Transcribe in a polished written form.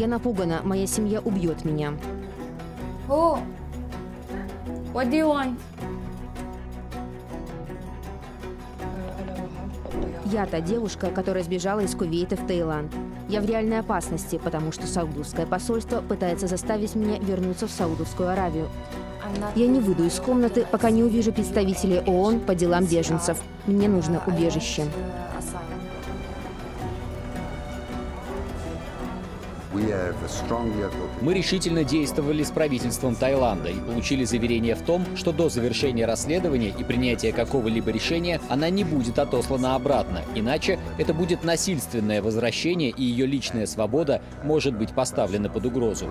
Я напугана, моя семья убьет меня. Oh, what do you want? Я та девушка, которая сбежала из Кувейта в Таиланд. Я в реальной опасности, потому что саудовское посольство пытается заставить меня вернуться в Саудовскую Аравию. Я не выйду из комнаты, пока не увижу представителей ООН по делам беженцев. Мне нужно убежище. Мы решительно действовали с правительством Таиланда и получили заверение в том, что до завершения расследования и принятия какого-либо решения она не будет отослана обратно, иначе это будет насильственное возвращение, и ее личная свобода может быть поставлена под угрозу.